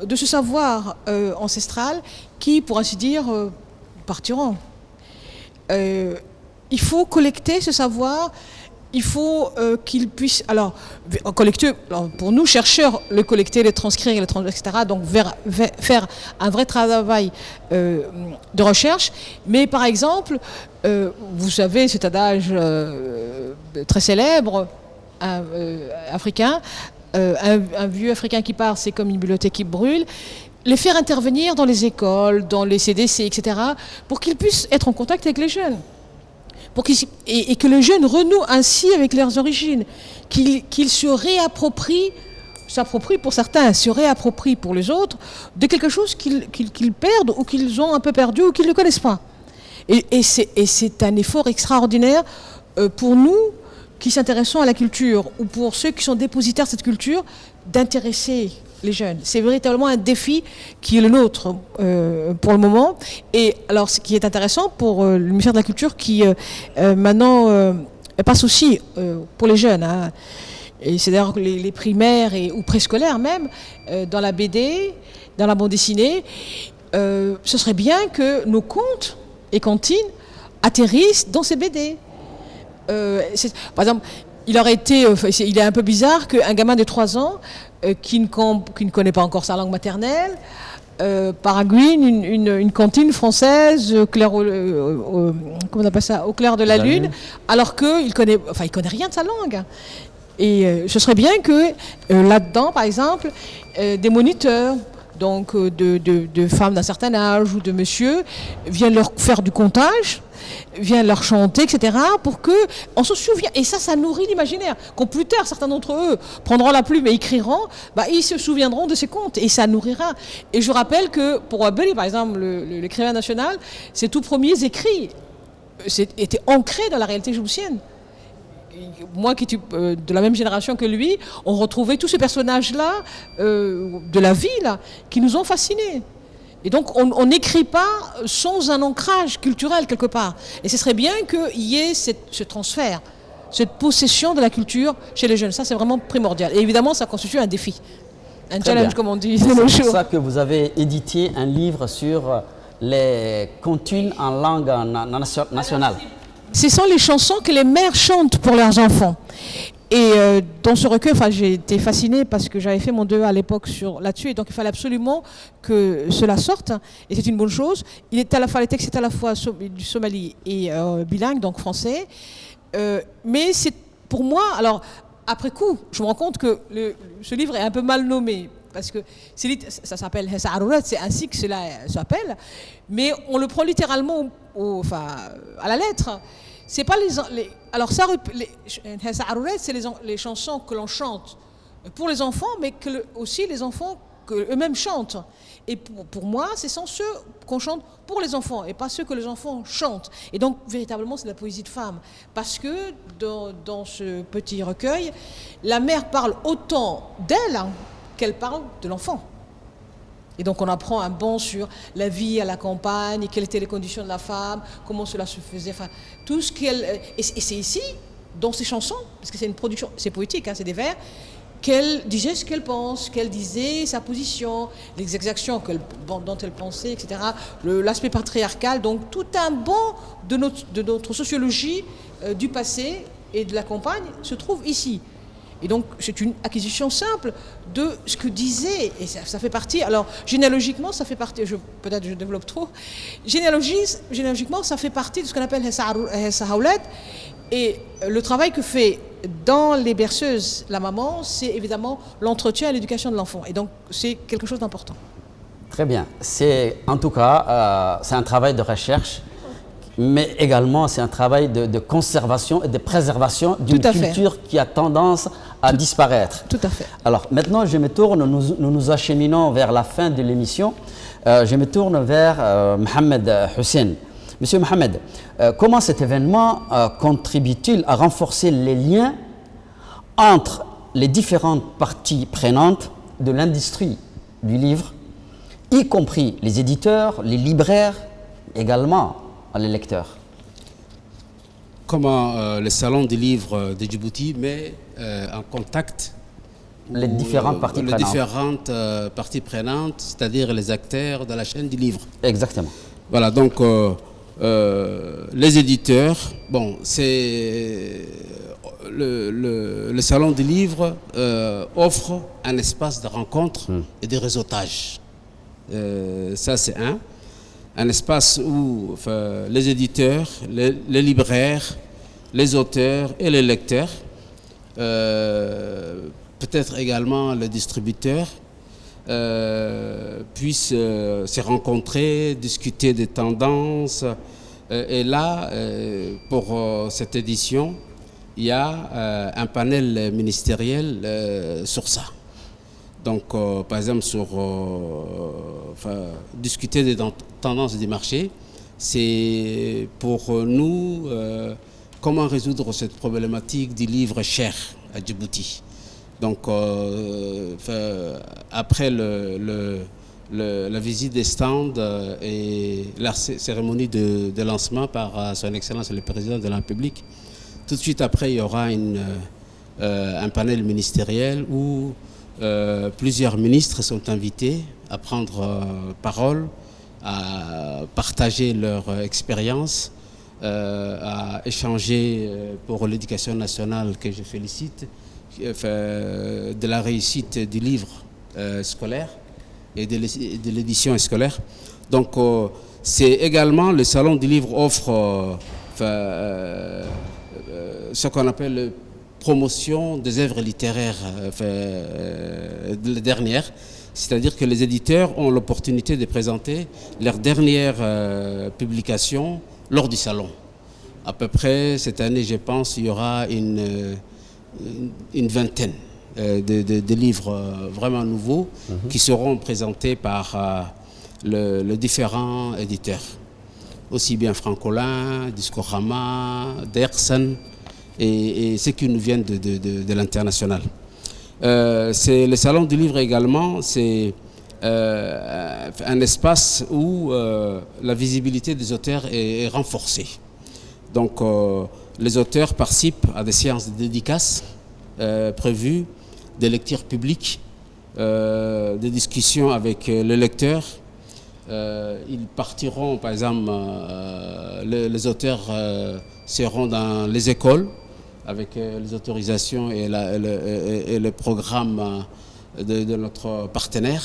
[SPEAKER 5] de ce savoir ancestral qui, pour ainsi dire, partiront. Il faut collecter ce savoir, il faut qu'il puisse... Alors, collecter, pour nous, chercheurs, le collecter, le transcrire, etc., donc faire un vrai travail de recherche. Mais par exemple, vous savez, cet adage très célèbre, africain, un vieux africain qui part, c'est comme une bibliothèque qui brûle. Les faire intervenir dans les écoles, dans les CDC, etc., pour qu'ils puissent être en contact avec les jeunes. Et que les jeunes renouent ainsi avec leurs origines, qu'ils se réapproprient, s'approprient pour certains, se réapproprient pour les autres, de quelque chose qu'ils perdent ou qu'ils ont un peu perdu ou qu'ils ne connaissent pas. Et c'est un effort extraordinaire pour nous qui s'intéressons à la culture, ou pour ceux qui sont dépositaires de cette culture, d'intéresser les jeunes. C'est véritablement un défi qui est le nôtre pour le moment. Et alors, ce qui est intéressant pour le ministère de la Culture, qui maintenant passe aussi pour les jeunes, hein. Et c'est d'ailleurs les primaires ou préscolaires même, dans la BD, dans la bande dessinée, ce serait bien que nos contes et comptines atterrissent dans ces BD. Par exemple, il est un peu bizarre qu'un gamin de 3 ans qui ne connaît pas encore sa langue maternelle paragouine une cantine française comment on appelle ça, au clair de la lune, alors qu'il connaît rien de sa langue. Et ce serait bien que là-dedans, par exemple, des moniteurs donc de femmes d'un certain âge ou de monsieur, viennent leur faire du comptage, viennent leur chanter, etc. pour que on se souvienne. Et ça nourrit l'imaginaire. Quand plus tard, certains d'entre eux prendront la plume et écriront, ils se souviendront de ces contes et ça nourrira. Et je rappelle que pour Waberi, par exemple, l'écrivain national, ses tout premiers écrits étaient ancrés dans la réalité djiboutienne. Moi qui suis de la même génération que lui, on retrouvait tous ces personnages-là de la vie là, qui nous ont fascinés. Et donc on n'écrit pas sans un ancrage culturel quelque part. Et ce serait bien qu'il y ait ce transfert, cette possession de la culture chez les jeunes. Ça c'est vraiment primordial. Et évidemment ça constitue un défi, un challenge comme on dit.
[SPEAKER 1] C'est pour ça que vous avez édité un livre sur les comptines en langue nationale.
[SPEAKER 5] Ce sont les chansons que les mères chantent pour leurs enfants. Et dans ce recueil, j'ai été fascinée parce que j'avais fait mon DE à l'époque là-dessus, et donc il fallait absolument que cela sorte, et c'est une bonne chose. Les textes est à la fois du somali et bilingue, donc français. Mais c'est pour moi, alors après coup, je me rends compte que ce livre est un peu mal nommé. Parce que ça s'appelle Hessa Arouret, c'est ainsi que cela s'appelle, mais on le prend littéralement à la lettre. C'est pas alors ça, Hessa Arouret, c'est les chansons que l'on chante pour les enfants, mais aussi les enfants eux-mêmes chantent. Et pour moi, ce sont ceux qu'on chante pour les enfants et pas ceux que les enfants chantent. Et donc, véritablement, c'est de la poésie de femme. Parce que dans ce petit recueil, la mère parle autant d'elle qu'elle parle de l'enfant. Et donc on apprend un bon sur la vie à la campagne, quelles étaient les conditions de la femme, comment cela se faisait, tout ce qu'elle... Et c'est ici, dans ces chansons, parce que c'est une production, c'est poétique, c'est des vers, qu'elle disait ce qu'elle pense, qu'elle disait sa position, les exactions dont elle pensait, etc., l'aspect patriarcal, donc tout un banc de notre sociologie du passé et de la campagne se trouve ici. Et donc, c'est une acquisition simple de ce que disait, et ça fait partie, alors généalogiquement, ça fait partie, peut-être je développe trop, généalogiquement, ça fait partie de ce qu'on appelle Hessa Arouret, et le travail que fait dans les berceuses la maman, c'est évidemment l'entretien et l'éducation de l'enfant, et donc c'est quelque chose d'important.
[SPEAKER 1] Très bien, en tout cas, c'est un travail de recherche, mais également c'est un travail de conservation et de préservation d'une culture qui a tendance à disparaître.
[SPEAKER 5] Tout à fait.
[SPEAKER 1] Alors maintenant je me tourne, nous acheminons vers la fin de l'émission, je me tourne vers Mohamed Hussein. Monsieur Mohamed, comment cet événement contribue-t-il à renforcer les liens entre les différentes parties prenantes de l'industrie du livre, y compris les éditeurs, les libraires, également les lecteurs?
[SPEAKER 2] Comment le salon du livre de Djibouti met en contact
[SPEAKER 1] les différentes
[SPEAKER 2] parties prenantes, c'est-à-dire les acteurs de la chaîne du livre.
[SPEAKER 1] Exactement.
[SPEAKER 2] Voilà, donc les éditeurs, c'est le salon du livre offre un espace de rencontre et de réseautage. Ça, c'est un espace où les éditeurs, les libraires, les auteurs et les lecteurs, peut-être également les distributeurs, puissent se rencontrer, discuter des tendances. Et là, pour cette édition, il y a un panel ministériel sur ça. Donc, par exemple, discuter des tendances du marché, c'est pour nous comment résoudre cette problématique du livre cher à Djibouti. Donc, après la visite des stands et la cérémonie de lancement par son Excellence le Président de la République, tout de suite après, il y aura un panel ministériel où plusieurs ministres sont invités à prendre parole, à partager leur expérience, à échanger pour l'éducation nationale que je félicite, de la réussite du livre scolaire et de l'édition scolaire. Donc c'est également le salon du livre offre ce qu'on appelle le promotion des œuvres littéraires dernières. C'est-à-dire que les éditeurs ont l'opportunité de présenter leurs dernières publications lors du salon. À peu près, cette année, je pense, il y aura une vingtaine de livres vraiment nouveaux qui seront présentés par les différents éditeurs. Aussi bien Francolin, Discorama, Dersen et ceux qui nous viennent de l'international. C'est le salon du livre également, c'est un espace où la visibilité des auteurs est renforcée. Donc les auteurs participent à des séances de dédicaces prévues, des lectures publiques, des discussions avec les lecteurs. Ils partiront, par exemple, les auteurs seront dans les écoles avec les autorisations et le programme de notre partenaire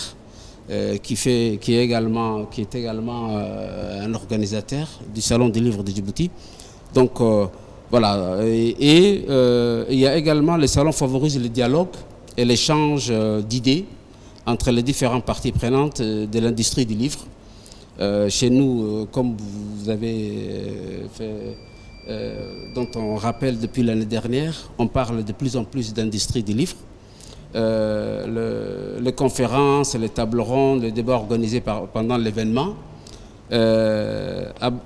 [SPEAKER 2] qui est également un organisateur du Salon du Livre de Djibouti. Donc voilà, et il y a également le salon favorise le dialogue et l'échange d'idées entre les différentes parties prenantes de l'industrie du livre. Chez nous, comme vous avez fait, dont on rappelle depuis l'année dernière, on parle de plus en plus d'industrie du livre. Les conférences, les tables rondes, les débats organisés pendant l'événement,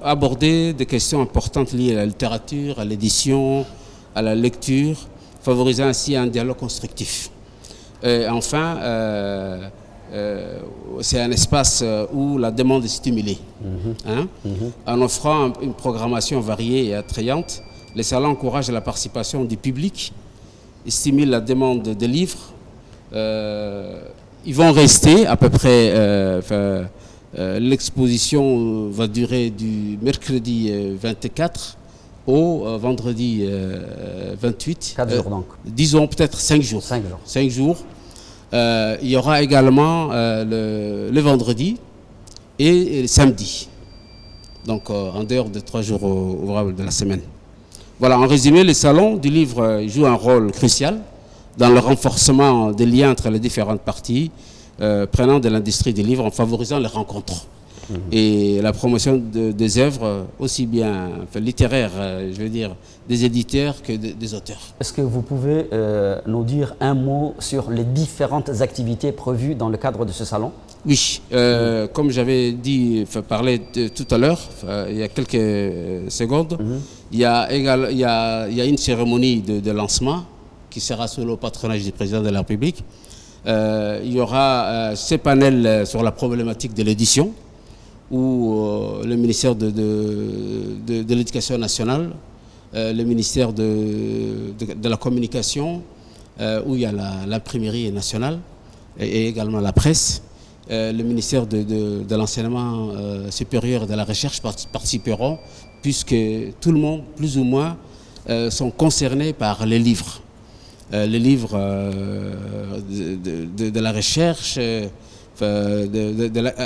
[SPEAKER 2] aborder des questions importantes liées à la littérature, à l'édition, à la lecture, favorisant ainsi un dialogue constructif. Et enfin, c'est un espace où la demande est stimulée. En offrant une programmation variée et attrayante, les salons encouragent la participation du public et stimulent la demande de livres. Ils vont rester à peu près... l'exposition va durer du mercredi 24 au vendredi 28.
[SPEAKER 1] 4 jours donc.
[SPEAKER 2] Disons peut-être 5 jours.
[SPEAKER 1] 5 jours.
[SPEAKER 2] 5 jours. Il y aura également le vendredi et le samedi. Donc en dehors des 3 jours ouvrables de la semaine. Voilà, en résumé, les salons du livre jouent un rôle crucial dans le renforcement des liens entre les différentes parties prenant de l'industrie du livre en favorisant les rencontres et la promotion des œuvres aussi bien littéraires, je veux dire, des éditeurs que des auteurs.
[SPEAKER 1] Est-ce que vous pouvez nous dire un mot sur les différentes activités prévues dans le cadre de ce salon?
[SPEAKER 2] Oui, comme j'avais parlé tout à l'heure, il y a quelques secondes, il y a une cérémonie de lancement qui sera sous le patronage du président de la République. Il y aura ces panels sur la problématique de l'édition où le ministère de l'Éducation nationale, le ministère de la Communication, où il y a l'imprimerie nationale et également la presse, le ministère de l'Enseignement supérieur et de la Recherche participeront puisque tout le monde, plus ou moins, sont concernés par les livres. Les livres de la recherche,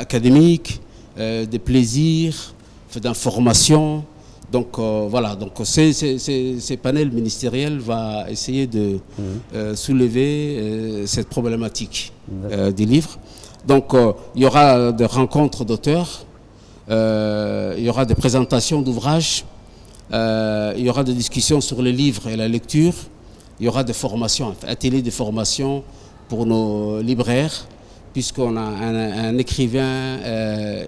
[SPEAKER 2] académique, de plaisir, d'information. Donc voilà, donc ces panels ministériels vont essayer de soulever cette problématique des livres. Donc il y aura des rencontres d'auteurs, il y aura des présentations d'ouvrages, il y aura des discussions sur les livres et la lecture. Il y aura des formations, ateliers de formation pour nos libraires, puisqu'on a un écrivain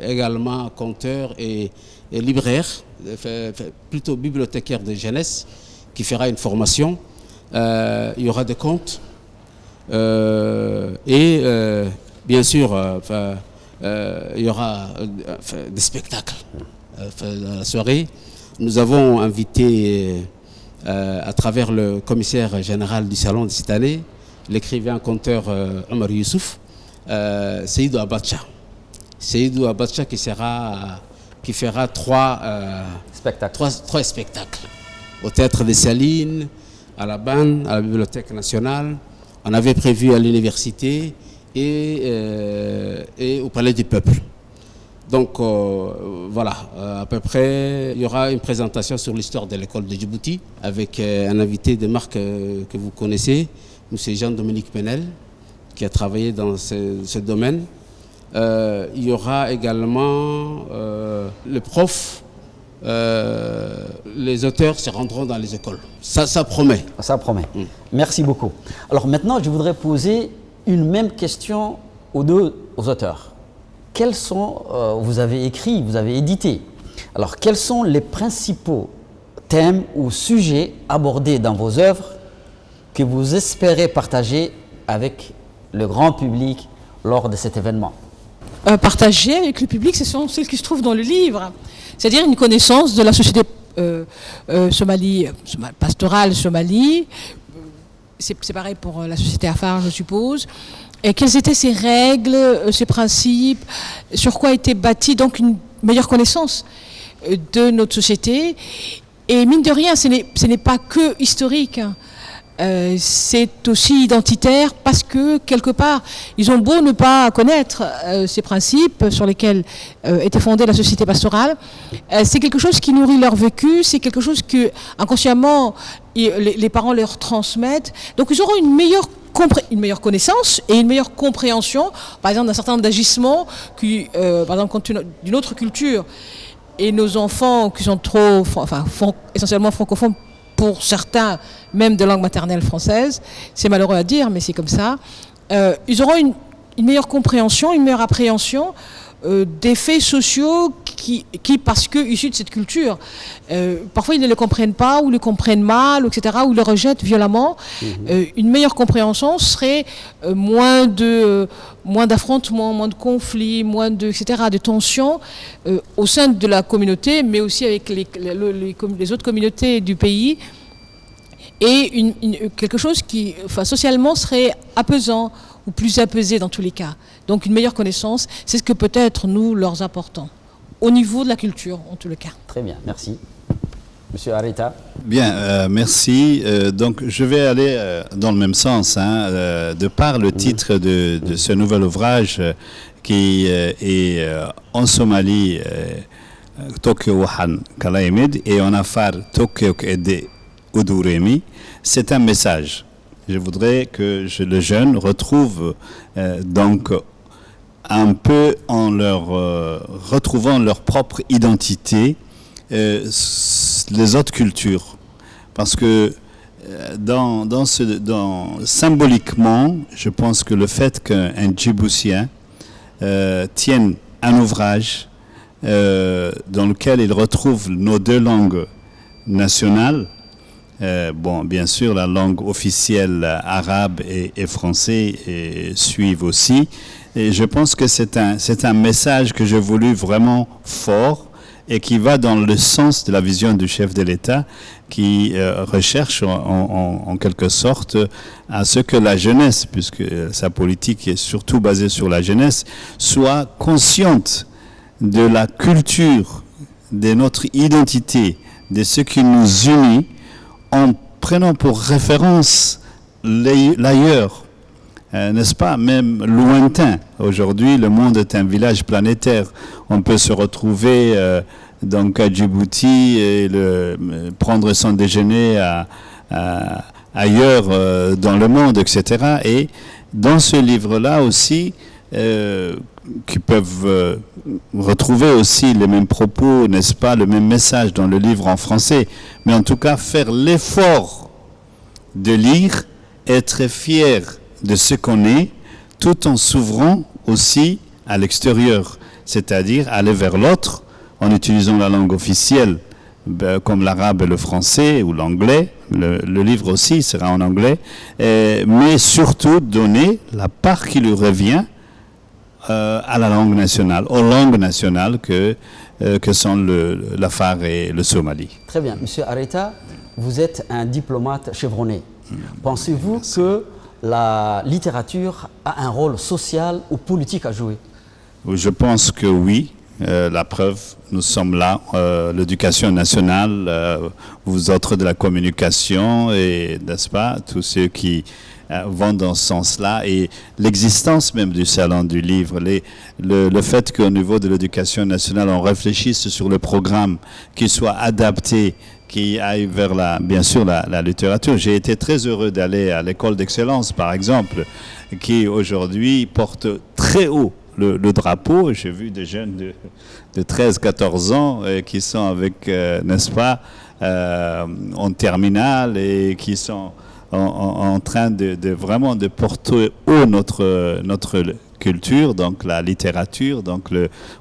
[SPEAKER 2] également, conteur et libraire, plutôt bibliothécaire de jeunesse, qui fera une formation. Il y aura des contes et bien sûr, il y aura des spectacles dans la soirée. Nous avons invité... à travers le commissaire général du salon de cette année, l'écrivain conteur Omar Youssouf, Seydou Abacha. Seydou Abacha qui fera trois spectacles. Au Théâtre des Salines, à la BAN, à la Bibliothèque nationale. On avait prévu à l'université et au Palais du Peuple. Donc voilà, à peu près, il y aura une présentation sur l'histoire de l'école de Djibouti avec un invité de marque que vous connaissez, M. Jean-Dominique Penel, qui a travaillé dans ce domaine. Il y aura également le prof, les auteurs se rendront dans les écoles. Ça promet.
[SPEAKER 1] Ça promet. Merci beaucoup. Alors maintenant, je voudrais poser une même question aux deux auteurs. Quels sont, vous avez écrit, vous avez édité, alors quels sont les principaux thèmes ou sujets abordés dans vos œuvres que vous espérez partager avec le grand public lors de cet événement?
[SPEAKER 5] Partager avec le public, ce sont celles qui se trouvent dans le livre, c'est-à-dire une connaissance de la société pastorale Somalie, c'est pareil pour la société Afar, je suppose. Et quelles étaient ces règles, ces principes, sur quoi était bâti donc une meilleure connaissance de notre société. Et mine de rien, ce n'est pas que historique, hein. C'est aussi identitaire parce que quelque part, ils ont beau ne pas connaître ces principes sur lesquels était fondée la société pastorale, c'est quelque chose qui nourrit leur vécu, c'est quelque chose que inconsciemment les parents leur transmettent. Donc ils auront une meilleure connaissance et une meilleure compréhension, par exemple, d'un certain nombre d'agissements qui, par exemple, quand d'une autre culture, et nos enfants qui sont essentiellement francophones, pour certains, même de langue maternelle française, c'est malheureux à dire, mais c'est comme ça, ils auront une meilleure compréhension, une meilleure appréhension des faits sociaux qui, parce que issus de cette culture, parfois ils ne le comprennent pas, ou le comprennent mal, etc., ou le rejettent violemment. Une meilleure compréhension serait moins d'affrontements, moins de conflits, moins de tensions au sein de la communauté, mais aussi avec les autres communautés du pays. Et quelque chose qui, socialement, serait apaisant, ou plus apaisé dans tous les cas. Donc une meilleure connaissance, c'est ce que peut-être nous leur apportons, au niveau de la culture, en tous les cas.
[SPEAKER 1] Très bien, merci. Monsieur Arita.
[SPEAKER 4] Bien, merci. Donc je vais aller dans le même sens, hein, de par le titre de ce nouvel ouvrage qui est en Somalie, Tokyo Wahan Kalaimid, et en Afar, Tokyo Ede Uduremi. C'est un message. Je voudrais que les jeunes retrouvent donc un peu en retrouvant leur propre identité les autres cultures, parce que symboliquement, je pense que le fait qu'un Djiboutien tienne un ouvrage dans lequel il retrouve nos deux langues nationales. Bon, bien sûr, la langue officielle arabe et français suivent aussi. Et je pense que c'est un message que j'ai voulu vraiment fort et qui va dans le sens de la vision du chef de l'État qui recherche en quelque sorte à ce que la jeunesse, puisque sa politique est surtout basée sur la jeunesse, soit consciente de la culture, de notre identité, de ce qui nous unit, en prenant pour référence l'ailleurs, n'est-ce pas, même lointain. Aujourd'hui, le monde est un village planétaire. On peut se retrouver donc à Djibouti et prendre son déjeuner ailleurs dans le monde, etc. Et dans ce livre-là aussi, qui peuvent retrouver aussi les mêmes propos, n'est-ce pas, le même message dans le livre en français, mais en tout cas faire l'effort de lire, être fier de ce qu'on est, tout en s'ouvrant aussi à l'extérieur, c'est-à-dire aller vers l'autre en utilisant la langue officielle comme l'arabe et le français ou l'anglais. Le livre aussi sera en anglais, mais surtout donner la part qui lui revient à la langue nationale, aux langues nationales que sont l'Afar et le Somali.
[SPEAKER 1] Très bien. Monsieur Areta, vous êtes un diplomate chevronné. Pensez-vous que la littérature a un rôle social ou politique à jouer?
[SPEAKER 4] Je pense que oui. La preuve, nous sommes là, l'éducation nationale, vous autres de la communication, et n'est-ce pas, tous ceux qui vont dans ce sens-là. Et l'existence même du Salon du Livre, le fait qu'au niveau de l'éducation nationale, on réfléchisse sur le programme qui soit adapté, qui aille vers bien sûr la littérature. J'ai été très heureux d'aller à l'école d'excellence, par exemple, qui aujourd'hui porte très haut le drapeau. J'ai vu des jeunes de 13-14 ans qui sont avec, n'est-ce pas, en terminale et qui sont en train de vraiment de porter haut notre culture, donc la littérature, donc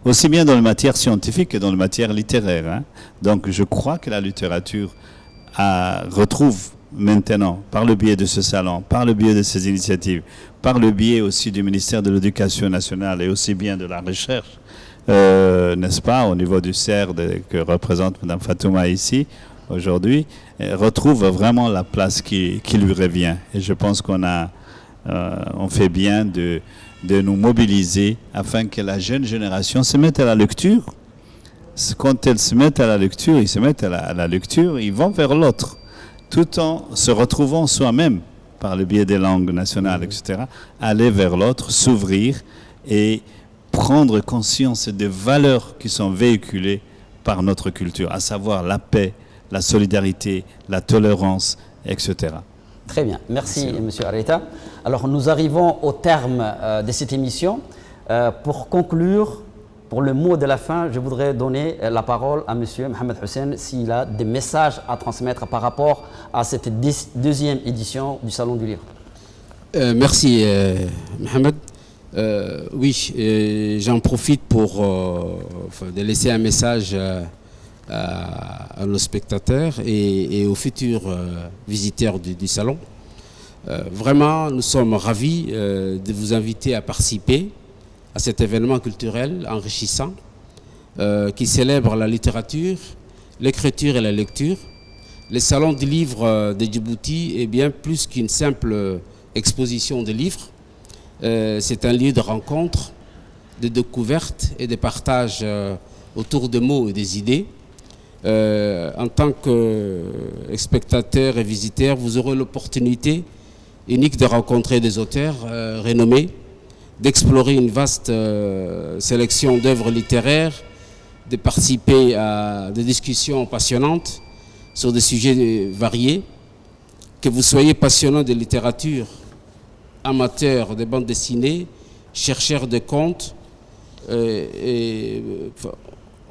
[SPEAKER 4] aussi bien dans la matière scientifique que dans la matière littéraire. Hein. Donc je crois que la littérature retrouve maintenant, par le biais de ce salon, par le biais de ces initiatives, par le biais aussi du ministère de l'Éducation nationale et aussi bien de la recherche, n'est-ce pas, au niveau du CERD que représente Mme Fatouma ici, aujourd'hui, retrouve vraiment la place qui lui revient. Et je pense on fait bien de nous mobiliser afin que la jeune génération se mette à la lecture. Quand elle se met à la lecture, ils se mettent à la lecture, ils vont vers l'autre, tout en se retrouvant soi-même par le biais des langues nationales, etc., aller vers l'autre, s'ouvrir et prendre conscience des valeurs qui sont véhiculées par notre culture, à savoir la paix, la solidarité, la tolérance, etc.
[SPEAKER 1] Très bien, merci M. Areta. Alors nous arrivons au terme de cette émission. Pour conclure, pour le mot de la fin, je voudrais donner la parole à M. Mohamed Hussein s'il a des messages à transmettre par rapport à cette deuxième édition du Salon du Livre.
[SPEAKER 2] Merci Mohamed. Oui, j'en profite pour de laisser un message à nos spectateurs et aux futurs visiteurs du salon. Vraiment, nous sommes ravis de vous inviter à participer à cet événement culturel enrichissant qui célèbre la littérature, l'écriture et la lecture. Le Salon du Livre de Djibouti est bien plus qu'une simple exposition de livres. C'est un lieu de rencontre, de découverte et de partage autour des mots et des idées. En tant que spectateurs et visiteurs, vous aurez l'opportunité unique de rencontrer des auteurs renommés, d'explorer une vaste sélection d'œuvres littéraires, de participer à des discussions passionnantes sur des sujets variés. Que vous soyez passionné de littérature, amateur de bande dessinée, chercheur de contes,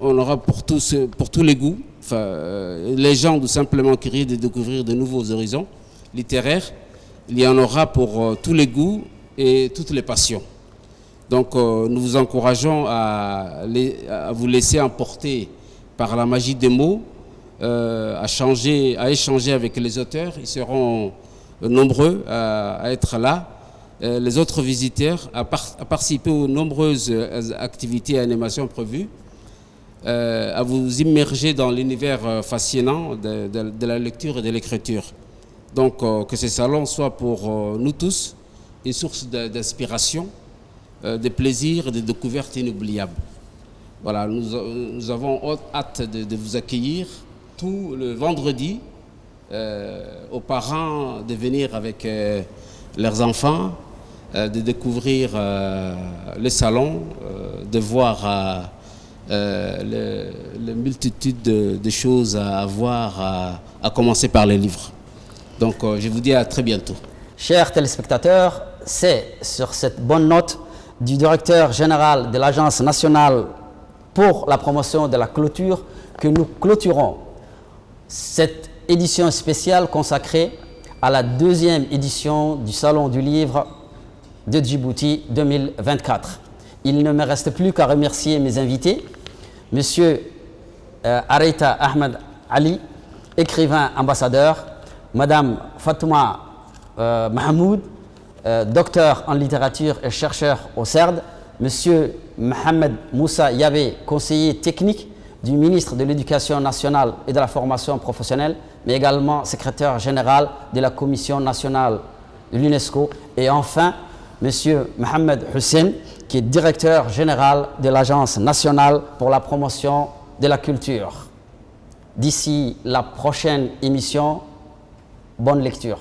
[SPEAKER 2] on aura pour tous les goûts. Les gens tout simplement curieux de découvrir de nouveaux horizons littéraires. Il y en aura pour tous les goûts et toutes les passions. Donc nous vous encourageons à vous laisser emporter par la magie des mots, à échanger avec les auteurs. Ils seront nombreux à être là. Les autres visiteurs à participer aux nombreuses activités et animations prévues, à vous immerger dans l'univers fascinant de la lecture et de l'écriture. Donc que ce salon soit pour nous tous une source d'inspiration, de plaisir et de découvertes inoubliables. Voilà, nous avons hâte de vous accueillir tout le vendredi, aux parents de venir avec leurs enfants, de découvrir le salon, de voir la multitude de choses à voir, à commencer par les livres. Donc je vous dis à très bientôt.
[SPEAKER 1] Chers téléspectateurs, c'est sur cette bonne note du directeur général de l'Agence nationale pour la promotion de la culture que nous clôturons cette édition spéciale consacrée à la deuxième édition du Salon du Livre de Djibouti 2024. Il ne me reste plus qu'à remercier mes invités, Monsieur Areta Ahmed Ali, écrivain ambassadeur, Madame Fatouma Mahmoud, docteur en littérature et chercheur au CERD, Monsieur Mohamed Moussa Yabé, conseiller technique du ministre de l'Éducation nationale et de la formation professionnelle, mais également secrétaire général de la Commission nationale de l'UNESCO, et enfin Monsieur Mohamed Hussein, qui est directeur général de l'Agence nationale pour la promotion de la culture. D'ici la prochaine émission, bonne lecture.